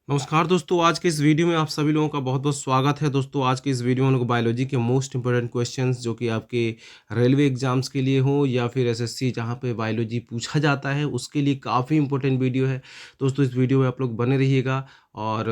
नमस्कार दोस्तों, आज के इस वीडियो में आप सभी लोगों का बहुत-बहुत स्वागत है। दोस्तों, आज के इस वीडियो में हम लोग बायोलॉजी के मोस्ट इंपोर्टेंट क्वेश्चंस जो कि आपके रेलवे एग्ज़ाम्स के लिए हो या फिर एसएससी जहाँ पे बायोलॉजी पूछा जाता है, उसके लिए काफ़ी इंपॉर्टेंट वीडियो है। दोस्तों, इस वीडियो में आप लोग बने रहिएगा और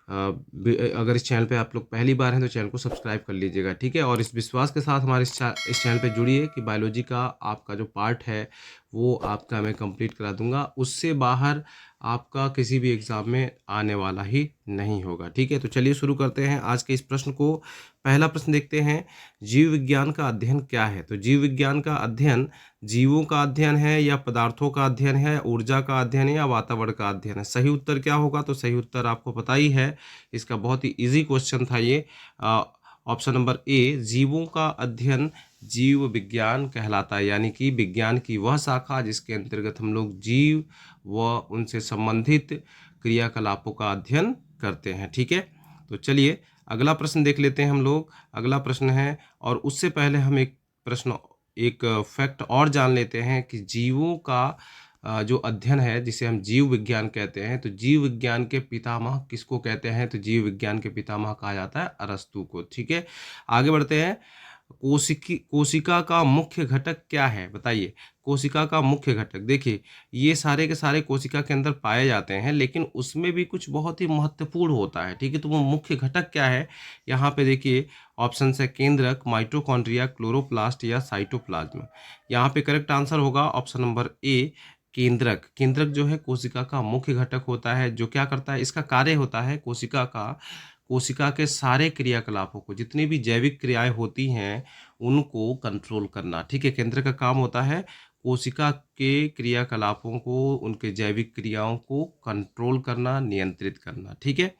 अगर इस चैनल पे आप लोग पहली बार हैं तो चैनल को सब्सक्राइब कर लीजिएगा, ठीक है? और इस विश्वास के साथ हमारे इस चैनल पे जुड़िए कि बायोलॉजी का आपका जो पार्ट है, वो आपका मैं कंप्लीट करा दूँगा। उससे बाहर आपका किसी भी एग्ज़ाम में आने वाला ही नहीं होगा, ठीक है? तो चलिए शुरू करते हैं आज के इस प्रश्न को। पहला प्रश्न देखते हैं, जीव विज्ञान का अध्ययन क्या है? तो जीव विज्ञान का अध्ययन जीवों का अध्ययन है या पदार्थों का अध्ययन है, ऊर्जा का अध्ययन है या वातावरण का अध्ययन है? सही उत्तर क्या होगा? तो सही उत्तर आपको पता ही है, इसका बहुत ही ईज़ी क्वेश्चन था ये। ऑप्शन नंबर ए, जीवों का अध्ययन जीव विज्ञान कहलाता है, यानी कि विज्ञान की वह शाखा जिसके अंतर्गत हम लोग जीव व उनसे संबंधित क्रियाकलापों का अध्ययन करते हैं, ठीक है? तो चलिए अगला प्रश्न देख लेते हैं हम लोग। अगला प्रश्न है, और उससे पहले हम एक फैक्ट और जान लेते हैं कि जीवों का जो अध्ययन है जिसे हम जीव विज्ञान कहते हैं, तो जीव विज्ञान के पितामह किसको कहते हैं? तो जीव विज्ञान के पितामह कहा जाता है अरस्तू को, ठीक है? आगे बढ़ते हैं। कोशिका का मुख्य घटक क्या है? बताइए। कोशिका का मुख्य घटक, देखिए ये सारे के सारे कोशिका के अंदर पाए जाते हैं, लेकिन उसमें भी कुछ बहुत ही महत्वपूर्ण होता है, ठीक है? तो वो मुख्य घटक क्या है? यहाँ पे देखिए ऑप्शन है केंद्रक, माइटोकॉन्ड्रिया, क्लोरोप्लास्ट या साइटोप्लाज्म। यहाँ पे करेक्ट आंसर होगा ऑप्शन नंबर ए, केंद्रक। केंद्रक जो है कोशिका का मुख्य घटक होता है, जो क्या करता है, इसका कार्य होता है कोशिका के सारे क्रियाकलापों को, जितनी भी जैविक क्रियाएं होती हैं उनको कंट्रोल करना, ठीक है? केंद्र का काम होता है कोशिका के क्रियाकलापों को, उनके जैविक क्रियाओं को कंट्रोल करना, नियंत्रित करना, ठीक है?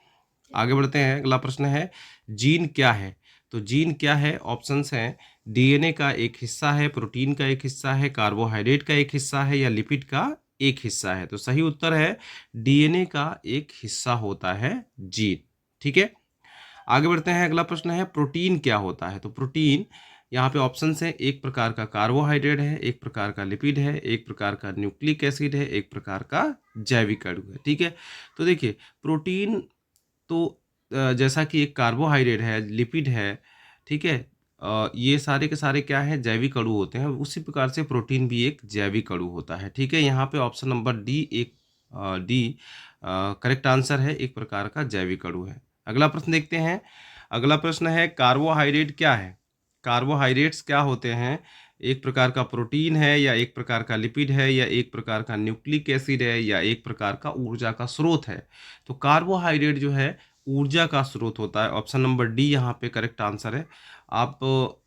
आगे बढ़ते हैं। अगला प्रश्न है, जीन क्या है? तो जीन क्या है? ऑप्शंस हैं, डीएनए का एक हिस्सा है, प्रोटीन का एक हिस्सा है, कार्बोहाइड्रेट का एक हिस्सा है या लिपिड का एक हिस्सा है? तो सही उत्तर है डीएनए का एक हिस्सा होता है जीन, ठीक है? आगे बढ़ते हैं। अगला प्रश्न है, प्रोटीन क्या होता है? तो प्रोटीन, यहाँ पे ऑप्शन है, एक प्रकार का कार्बोहाइड्रेट है, एक प्रकार का लिपिड है, एक प्रकार का न्यूक्लिक एसिड है, एक प्रकार का जैविक अणु है, ठीक है? तो देखिए प्रोटीन तो जैसा कि एक कार्बोहाइड्रेट है, लिपिड है, ठीक है? ये सारे के सारे क्या हैं? जैविक अणु होते हैं। उसी प्रकार से प्रोटीन भी एक जैविक अणु होता है, ठीक है? यहाँ पे option number D correct answer है, एक प्रकार का जैविक अणु है। अगला प्रश्न देखते हैं। अगला प्रश्न है, कार्बोहाइड्रेट क्या है? कार्बोहाइड्रेट्स क्या होते हैं? एक प्रकार का प्रोटीन है या एक प्रकार का लिपिड है या एक प्रकार का न्यूक्लिक एसिड है या एक प्रकार का ऊर्जा का स्रोत है? तो कार्बोहाइड्रेट जो है ऊर्जा का स्रोत होता है। ऑप्शन नंबर डी यहाँ पे करेक्ट आंसर है। आप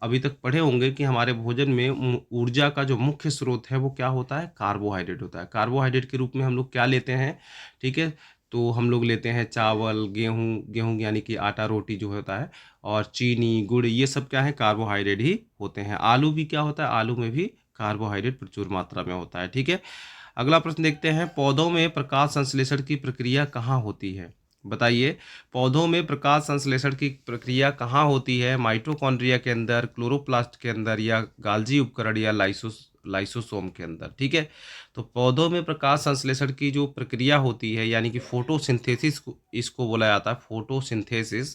अभी तक पढ़े होंगे कि हमारे भोजन में ऊर्जा का जो मुख्य स्रोत है वो क्या होता है? कार्बोहाइड्रेट होता है। कार्बोहाइड्रेट के रूप में हम लोग क्या लेते हैं, ठीक है? तो हम लोग लेते हैं चावल, गेहूँ यानी कि आटा, रोटी जो होता है, और चीनी, गुड़, ये सब क्या है? कार्बोहाइड्रेट ही होते हैं। आलू भी क्या होता है? आलू में भी कार्बोहाइड्रेट प्रचुर मात्रा में होता है, ठीक है? अगला प्रश्न देखते हैं, पौधों में प्रकाश संश्लेषण की प्रक्रिया कहाँ होती है? बताइए, पौधों में प्रकाश संश्लेषण की प्रक्रिया कहाँ होती है? माइटोकॉन्ड्रिया के अंदर, क्लोरोप्लास्ट के अंदर या गाल्जी उपकरण या लाइसोसोम के अंदर, ठीक है? तो पौधों में प्रकाश संश्लेषण की जो प्रक्रिया होती है, यानी कि फोटोसिंथेसिस इसको बोला जाता है, फोटोसिंथेसिस,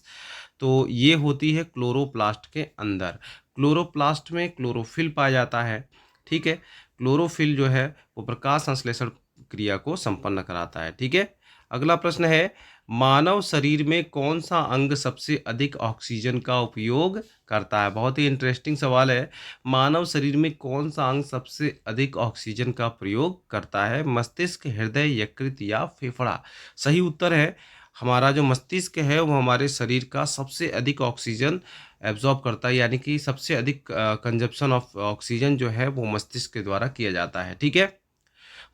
तो ये होती है क्लोरोप्लास्ट के अंदर। क्लोरोप्लास्ट में क्लोरोफिल पाया जाता है, ठीक है? क्लोरोफिल जो है वो प्रकाश संश्लेषण क्रिया को संपन्न कराता है, ठीक है? अगला प्रश्न है, मानव शरीर में कौन सा अंग सबसे अधिक ऑक्सीजन का उपयोग करता है? बहुत ही इंटरेस्टिंग सवाल है। मानव शरीर में कौन सा अंग सबसे अधिक ऑक्सीजन का प्रयोग करता है? मस्तिष्क, हृदय, यकृत या फेफड़ा? सही उत्तर है, हमारा जो मस्तिष्क है वो हमारे शरीर का सबसे अधिक ऑक्सीजन एब्जॉर्ब करता है, यानी कि सबसे अधिक कंजप्शन ऑफ ऑक्सीजन जो है वो मस्तिष्क के द्वारा किया जाता है, ठीक है?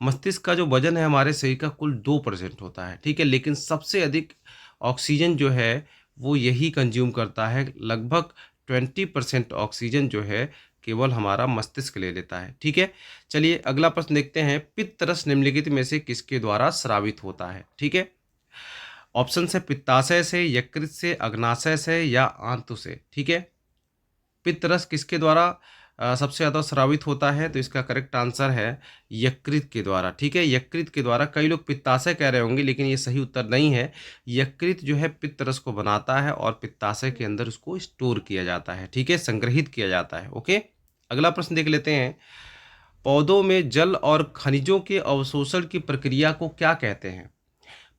मस्तिष्क का जो वजन है हमारे शरीर का कुल 2% होता है, ठीक है? लेकिन सबसे अधिक ऑक्सीजन जो है वो यही कंज्यूम करता है, लगभग 20% ऑक्सीजन जो है केवल हमारा मस्तिष्क ले लेता है, ठीक है? चलिए अगला प्रश्न देखते हैं, पित्तरस निम्नलिखित में से किसके द्वारा स्रावित होता है? ठीक है? ऑप्शन है पित्ताशय से, यकृत से, अग्नाशय से या आंत से, ठीक है? पित्त रस किसके द्वारा सबसे ज़्यादा स्रावित होता है? तो इसका करेक्ट आंसर है यकृत के द्वारा। ठीक है, यकृत के द्वारा। कई लोग पित्ताशय कह रहे होंगे, लेकिन ये सही उत्तर नहीं है। यकृत जो है पित्त रस को बनाता है और पित्ताशय के अंदर उसको स्टोर किया जाता है। ठीक है, संग्रहित किया जाता है। ओके, अगला प्रश्न देख लेते हैं। पौधों में जल और खनिजों के अवशोषण की प्रक्रिया को क्या कहते हैं?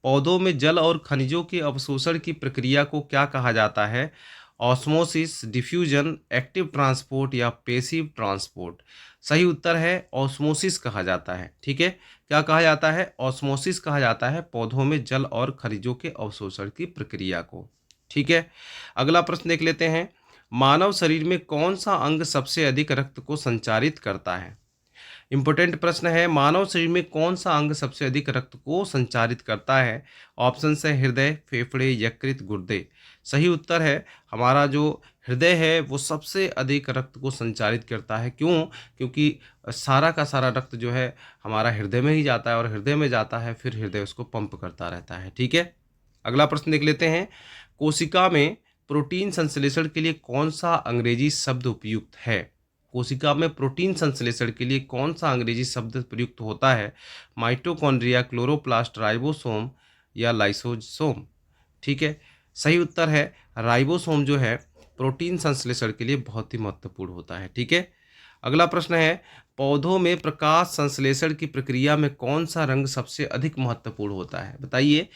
पौधों में जल और खनिजों के अवशोषण की प्रक्रिया को क्या कहा जाता है? ऑस्मोसिस, डिफ्यूजन, एक्टिव ट्रांसपोर्ट या पैसिव ट्रांसपोर्ट? सही उत्तर है ऑस्मोसिस कहा जाता है। ठीक है, क्या कहा जाता है? ऑस्मोसिस कहा जाता है पौधों में जल और खनिजों के अवशोषण की प्रक्रिया को। ठीक है, अगला प्रश्न देख लेते हैं। मानव शरीर में कौन सा अंग सबसे अधिक रक्त को संचारित करता है? इंपॉर्टेंट प्रश्न है। मानव शरीर में कौन सा अंग सबसे अधिक रक्त को संचारित करता है? ऑप्शन है हृदय, फेफड़े, यकृत, गुर्दे। सही उत्तर है हमारा जो हृदय है वो सबसे अधिक रक्त को संचारित करता है। क्यों? क्योंकि सारा का सारा रक्त जो है हमारा हृदय में ही जाता है और हृदय में जाता है, फिर हृदय उसको पंप करता रहता है। ठीक है, अगला प्रश्न देख लेते हैं। कोशिका में प्रोटीन संश्लेषण के लिए कौन सा अंग्रेजी शब्द उपयुक्त है? कोशिका में प्रोटीन संश्लेषण के लिए कौन सा अंग्रेजी शब्द प्रयुक्त होता है? माइटोकॉन्ड्रिया, क्लोरोप्लास्ट, राइबोसोम या लाइसोसोम? ठीक है, सही उत्तर है राइबोसोम जो है प्रोटीन संश्लेषण के लिए बहुत ही महत्वपूर्ण होता है। ठीक है, अगला प्रश्न है। पौधों में प्रकाश संश्लेषण की प्रक्रिया में कौन सा रंग सबसे अधिक महत्वपूर्ण होता है? बताइए,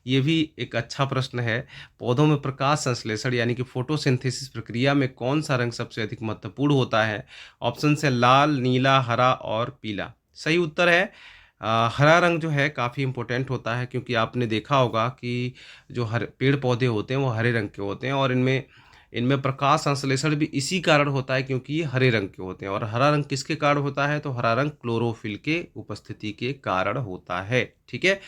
ये भी एक अच्छा प्रश्न है। पौधों में प्रकाश संश्लेषण यानी कि फोटोसिंथेसिस प्रक्रिया में कौन सा रंग सबसे अधिक महत्वपूर्ण होता है? ऑप्शन है लाल, नीला, हरा और पीला। सही उत्तर है हरा रंग जो है काफ़ी इंपॉर्टेंट होता है, क्योंकि आपने देखा होगा कि जो हर पेड़ पौधे होते हैं वो हरे रंग के होते हैं, और इनमें इनमें प्रकाश संश्लेषण भी इसी कारण होता है क्योंकि ये हरे रंग के होते हैं। और हरा रंग किसके कारण होता है? तो हरा रंग क्लोरोफिल के उपस्थिति के कारण होता है। ठीक है,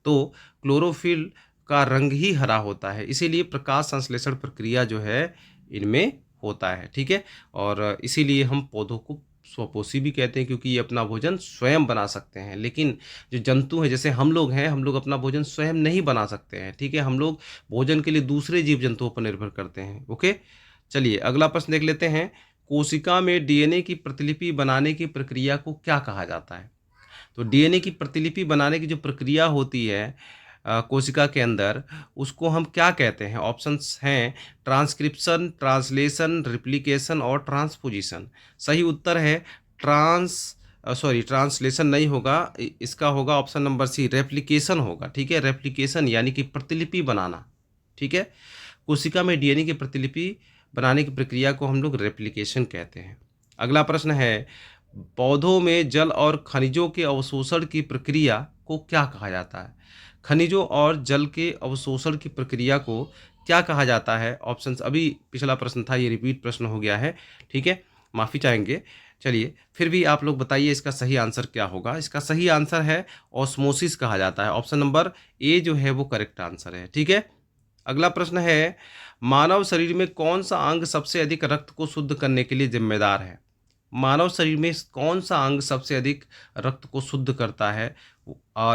तो क्लोरोफिल का रंग ही हरा होता है, इसीलिए प्रकाश संश्लेषण प्रक्रिया जो है इनमें होता है। ठीक है, और इसीलिए हम पौधों को स्वपोषी भी कहते हैं, क्योंकि ये अपना भोजन स्वयं बना सकते हैं। लेकिन जो जंतु हैं, जैसे हम लोग हैं, हम लोग अपना भोजन स्वयं नहीं बना सकते हैं। ठीक है, हम लोग भोजन के लिए दूसरे जीव जंतुओं पर निर्भर करते हैं। ओके, चलिए अगला प्रश्न देख लेते हैं। कोशिका में डीएनए की प्रतिलिपि बनाने की प्रक्रिया को क्या कहा जाता है? तो डीएनए की प्रतिलिपि बनाने की जो प्रक्रिया होती है कोशिका के अंदर, उसको हम क्या कहते हैं? ऑप्शंस हैं ट्रांसक्रिप्शन, ट्रांसलेशन, रिप्लिकेशन और ट्रांसपोजिशन। सही उत्तर है ट्रांसलेशन नहीं होगा, इसका होगा ऑप्शन नंबर सी, रेप्लिकेशन होगा। ठीक है, रेप्लिकेशन यानी कि प्रतिलिपि बनाना। ठीक है, कोशिका में डीएनए की प्रतिलिपि बनाने की प्रक्रिया को हम लोग रेप्लिकेशन कहते हैं। अगला प्रश्न है। पौधों में जल और खनिजों के अवशोषण की प्रक्रिया को क्या कहा जाता है? खनिजों और जल के अवशोषण की प्रक्रिया को क्या कहा जाता है? ऑप्शंस, अभी पिछला प्रश्न था, ये रिपीट प्रश्न हो गया है। ठीक है, माफ़ी चाहेंगे। चलिए, फिर भी आप लोग बताइए इसका सही आंसर क्या होगा? इसका सही आंसर है ऑस्मोसिस कहा जाता है। ऑप्शन नंबर ए जो है वो करेक्ट आंसर है। ठीक है, अगला प्रश्न है। मानव शरीर में कौन सा अंग सबसे अधिक रक्त को शुद्ध करने के लिए जिम्मेदार है? मानव शरीर में कौन सा अंग सबसे अधिक रक्त को शुद्ध करता है?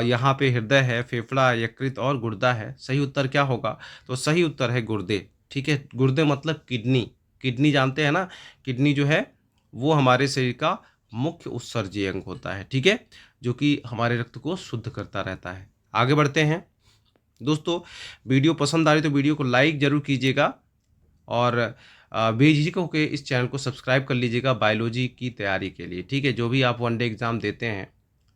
यहाँ पे हृदय है, फेफड़ा, यकृत और गुर्दा है। सही उत्तर क्या होगा? तो सही उत्तर है गुर्दे। ठीक है, गुर्दे मतलब किडनी। किडनी जानते हैं ना, किडनी जो है वो हमारे शरीर का मुख्य उत्सर्जीय अंग होता है। ठीक है, जो कि हमारे रक्त को शुद्ध करता रहता है। आगे बढ़ते हैं दोस्तों। वीडियो पसंद आ रही तो वीडियो को लाइक ज़रूर कीजिएगा, और बेझिझक होकर इस चैनल को सब्सक्राइब कर लीजिएगा बायोलॉजी की तैयारी के लिए। ठीक है, जो भी आप वनडे एग्ज़ाम देते हैं,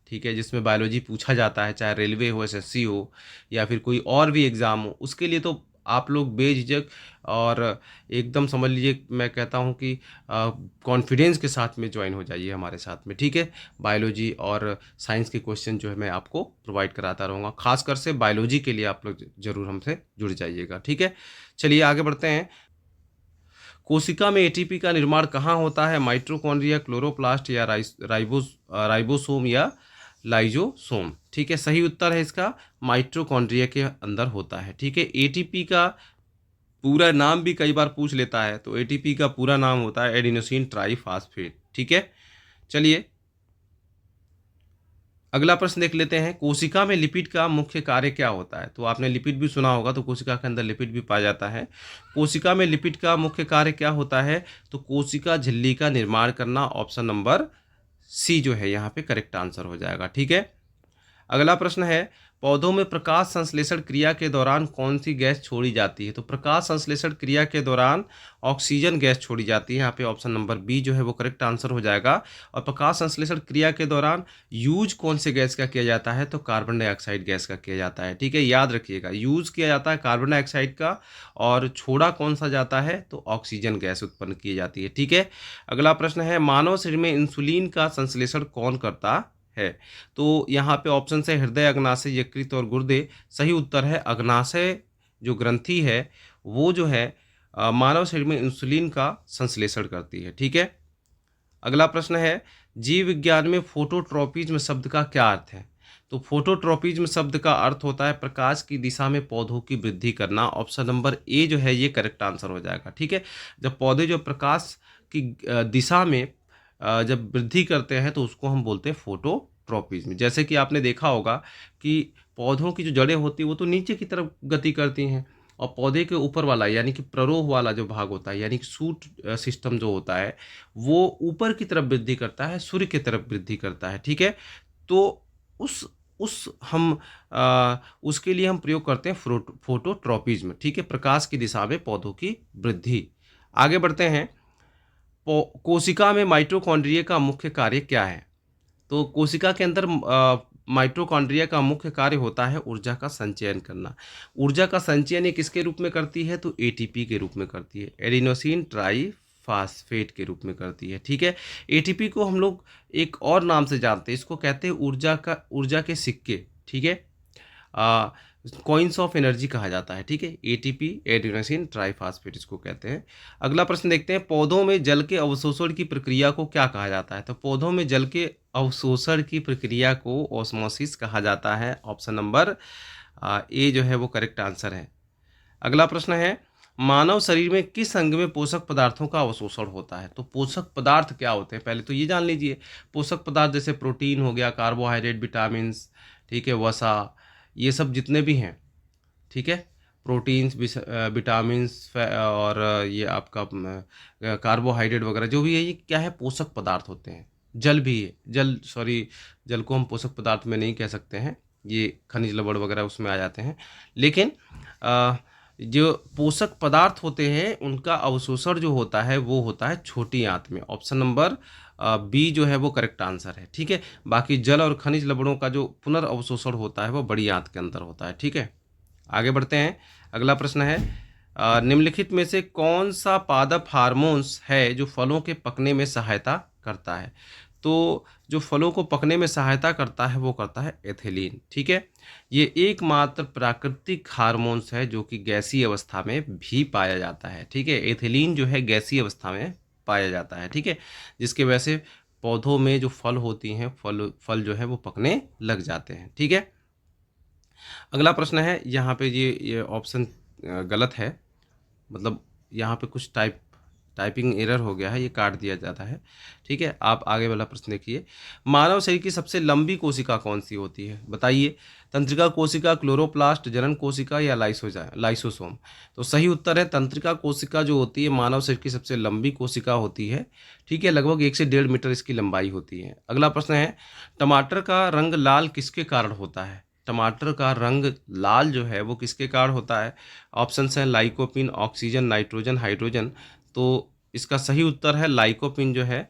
ठीक है, जिसमें बायोलॉजी पूछा जाता है, चाहे रेलवे हो, एसएससी हो या फिर कोई और भी एग्ज़ाम हो, उसके लिए तो आप लोग बेझिझक और एकदम समझ लीजिए, मैं कहता हूँ कि कॉन्फिडेंस के साथ में ज्वाइन हो जाइए हमारे साथ में। ठीक है, बायोलॉजी और साइंस के क्वेश्चन जो है मैं आपको प्रोवाइड कराता रहूँगा, खासकर से बायोलॉजी के लिए आप लोग ज़रूर हमसे जुड़ जाइएगा। ठीक है, चलिए आगे बढ़ते हैं। कोशिका में एटीपी का निर्माण कहाँ होता है? माइटोकॉन्ड्रिया, क्लोरोप्लास्ट या राइबोसोम या लाइजोसोम? ठीक है, सही उत्तर है इसका माइटोकॉन्ड्रिया के अंदर होता है। ठीक है, एटीपी का पूरा नाम भी कई बार पूछ लेता है, तो एटीपी का पूरा नाम होता है एडिनोसिन ट्राइफॉस्फेट। ठीक है, चलिए अगला प्रश्न देख लेते हैं, कोशिका में लिपिड का मुख्य कार्य क्या होता है? तो आपने लिपिड भी सुना होगा, तो कोशिका के अंदर लिपिड भी पाया जाता है। कोशिका में लिपिड का मुख्य कार्य क्या होता है? तो कोशिका झिल्ली का निर्माण करना। ऑप्शन नंबर सी जो है यहाँ पे करेक्ट आंसर हो जाएगा। ठीक है। अगला प्रश्न है, पौधों में प्रकाश संश्लेषण क्रिया के दौरान कौन सी गैस छोड़ी जाती है? तो प्रकाश संश्लेषण क्रिया के दौरान ऑक्सीजन गैस छोड़ी जाती है। यहाँ पे ऑप्शन नंबर बी जो है वो करेक्ट आंसर हो जाएगा। और प्रकाश संश्लेषण क्रिया के दौरान यूज कौन से गैस का किया जाता है? तो कार्बन डाइऑक्साइड गैस का किया जाता है। ठीक है, याद रखिएगा, यूज किया जाता है कार्बन डाइऑक्साइड का, और छोड़ा कौन सा जाता है? तो ऑक्सीजन गैस उत्पन्न की जाती है। ठीक है। अगला प्रश्न है, मानव शरीर में इंसुलिन का संश्लेषण कौन करता है? तो यहाँ पे ऑप्शन है हृदय, अग्नाशय, यकृत और गुर्दे। सही उत्तर है अग्नाशय जो ग्रंथि है वो जो है मानव शरीर में इंसुलिन का संश्लेषण करती है। ठीक है। अगला प्रश्न है, जीव विज्ञान में फोटोट्रोपिज्म शब्द का क्या अर्थ है? तो फोटोट्रोपिज्म शब्द का अर्थ होता है प्रकाश की दिशा में पौधों की वृद्धि करना। ऑप्शन नंबर ए जो है ये करेक्ट आंसर हो जाएगा। ठीक है। जब पौधे जो प्रकाश की दिशा में जब वृद्धि करते हैं तो उसको हम बोलते हैं फोटोट्रोपिज्म। जैसे कि आपने देखा होगा कि पौधों की जो जड़ें होती हैं वो तो नीचे की तरफ गति करती हैं, और पौधे के ऊपर वाला यानी कि प्ररोह वाला जो भाग होता है यानी कि शूट सिस्टम जो होता है वो ऊपर की तरफ वृद्धि करता है, सूर्य की तरफ वृद्धि करता है। ठीक है। तो उस हम उसके लिए हम प्रयोग करते हैं फोटोट्रोपिज्म। ठीक है, प्रकाश की दिशा में पौधों की वृद्धि। आगे बढ़ते हैं, कोशिका में माइटोकॉन्ड्रिया का मुख्य कार्य क्या है? तो कोशिका के अंदर माइटोकॉन्ड्रिया का मुख्य कार्य होता है ऊर्जा का संचयन करना। ऊर्जा का संचयन ये किसके रूप में करती है? तो एटीपी के रूप में करती है, एडिनोसिन ट्राइफॉस्फेट के रूप में करती है। ठीक है। एटीपी को हम लोग एक और नाम से जानते हैं, इसको कहते हैं ऊर्जा के सिक्के। ठीक है, कॉइन्स ऑफ एनर्जी कहा जाता है। ठीक है, एटीपी, एडिनोसिन ट्राइफॉस्फेट इसको कहते हैं। अगला प्रश्न देखते हैं, पौधों में जल के अवशोषण की प्रक्रिया को क्या कहा जाता है? तो पौधों में जल के अवशोषण की प्रक्रिया को ऑस्मोसिस कहा जाता है। ऑप्शन नंबर ए जो है वो करेक्ट आंसर है। अगला प्रश्न है, मानव शरीर में किस अंग में पोषक पदार्थों का अवशोषण होता है? तो पोषक पदार्थ क्या होते हैं पहले तो ये जान लीजिए। पोषक पदार्थ जैसे प्रोटीन हो गया, कार्बोहाइड्रेट, विटामिन, ठीक है, वसा, ये सब जितने भी हैं, ठीक है, प्रोटीन्स, विटामिन्स और ये आपका कार्बोहाइड्रेट वगैरह जो भी है, ये क्या है? पोषक पदार्थ होते हैं। जल भी है, जल को हम पोषक पदार्थ में नहीं कह सकते हैं, ये खनिज लवण वगैरह उसमें आ जाते हैं। लेकिन जो पोषक पदार्थ होते हैं उनका अवशोषण जो होता है वो होता है छोटी आंत में। ऑप्शन नंबर बी जो है वो करेक्ट आंसर है। ठीक है। बाकी जल और खनिज लवणों का जो पुनर्अवशोषण होता है वो बड़ी आंत के अंदर होता है। ठीक है। आगे बढ़ते हैं। अगला प्रश्न है, निम्नलिखित में से कौन सा पादप हार्मोन्स है जो फलों के पकने में सहायता करता है? तो जो फलों को पकने में सहायता करता है वो करता है एथिलीन। ठीक है। ये एकमात्र प्राकृतिक हार्मोन्स है जो कि गैसीय अवस्था में भी पाया जाता है। ठीक है, एथिलीन जो है गैसीय अवस्था में पाया जाता है। ठीक है, जिसकी वजह से पौधों में जो फल होती हैं फल जो है वो पकने लग जाते हैं। ठीक है। अगला प्रश्न है, यहाँ पे ये ऑप्शन गलत है, मतलब यहाँ पे कुछ टाइपिंग एरर हो गया है, ये काट दिया जाता है। ठीक है, आप आगे वाला प्रश्न देखिए। मानव शरीर की सबसे लंबी कोशिका कौन सी होती है? बताइए। तंत्रिका कोशिका, क्लोरोप्लास्ट, जनन कोशिका या लाइसोसोम? तो सही उत्तर है तंत्रिका कोशिका जो होती है मानव शरीर की सबसे लंबी कोशिका होती है। ठीक है, लगभग 1 से 1.5 मीटर इसकी लंबाई होती है। अगला प्रश्न है, टमाटर का रंग लाल किसके कारण होता है? टमाटर का रंग लाल जो है वो किसके कारण होता है? ऑप्शन हैं लाइकोपिन, ऑक्सीजन, नाइट्रोजन, हाइड्रोजन। तो इसका सही उत्तर है लाइकोपिन जो है,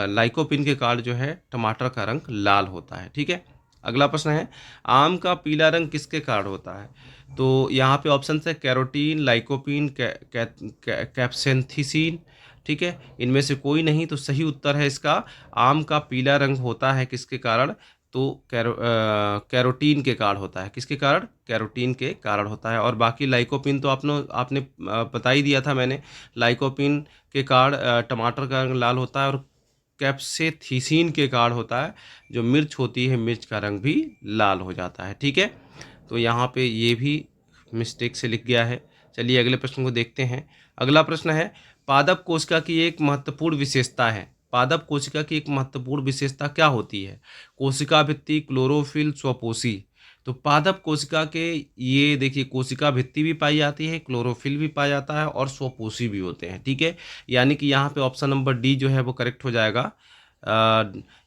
लाइकोपिन के कारण जो है टमाटर का रंग लाल होता है। ठीक है। अगला प्रश्न है, आम का पीला रंग किसके कारण होता है? तो यहाँ पे ऑप्शन है कैरोटीन, लाइकोपिन, कैप्सेंथिसिन। ठीक है, इनमें से कोई नहीं, तो सही उत्तर है इसका आम का पीला रंग होता है किसके कारण? तो कैरोटीन के कारण होता है। किसके कारण? कैरोटीन के कारण होता है। और बाकी लाइकोपिन तो आपने बता ही दिया था मैंने, लाइकोपिन के कारण टमाटर का रंग लाल होता है, और कैप्सेथिसिन के कारण होता है, जो मिर्च होती है मिर्च का रंग भी लाल हो जाता है। ठीक है, तो यहाँ पे ये भी मिस्टेक से लिख गया है। चलिए अगले प्रश्न को देखते हैं। अगला प्रश्न है, पादप कोशिका की एक महत्वपूर्ण विशेषता है पादप कोशिका की एक महत्वपूर्ण विशेषता क्या होती है? कोशिका भित्ति, क्लोरोफिल, स्वपोषी। तो पादप कोशिका के ये देखिए कोशिका भित्ति भी पाई जाती है, क्लोरोफिल भी पाया जाता है और स्वपोषी भी होते हैं, ठीक है। यानी कि यहाँ पे ऑप्शन नंबर डी जो है वो करेक्ट हो जाएगा।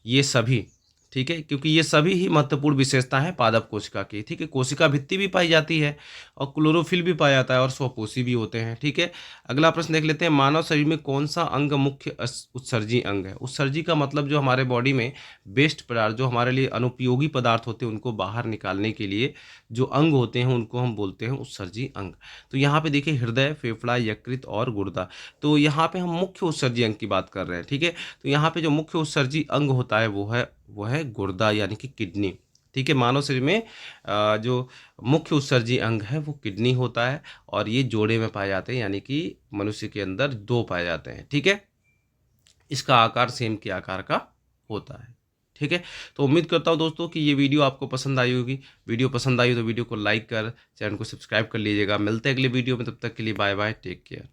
ये सभी, ठीक है, क्योंकि ये सभी ही महत्वपूर्ण विशेषता है पादप कोशिका की, ठीक है। कोशिका भित्ति भी पाई जाती है और क्लोरोफिल भी पाया जाता है और स्वपोषी भी होते हैं, ठीक है। अगला प्रश्न देख लेते हैं, मानव शरीर में कौन सा अंग मुख्य उत्सर्जी अंग है? उत्सर्जी का मतलब जो हमारे बॉडी में वेस्ट पदार्थ, जो हमारे लिए अनुपयोगी पदार्थ होते हैं, उनको बाहर निकालने के लिए जो अंग होते हैं उनको हम बोलते हैं उत्सर्जी अंग। तो यहाँ पे देखिए हृदय, फेफड़ा, यकृत और गुर्दा। तो यहाँ पे हम मुख्य उत्सर्जी अंग की बात कर रहे हैं, ठीक है। तो यहाँ पे जो मुख्य उत्सर्जी अंग होता है वो है गुर्दा यानी कि किडनी, ठीक है। मानव शरीर में जो मुख्य उत्सर्जी अंग है वो किडनी होता है और ये जोड़े में पाए जाते हैं, यानी कि मनुष्य के अंदर 2 पाए जाते हैं, ठीक है। इसका आकार सेम के आकार का होता है, ठीक है। तो उम्मीद करता हूँ दोस्तों कि ये वीडियो आपको पसंद आई होगी। वीडियो पसंद आई हो तो वीडियो को लाइक कर चैनल को सब्सक्राइब कर लीजिएगा। मिलते हैं अगले वीडियो में, तब तक के लिए बाय बाय, टेक केयर।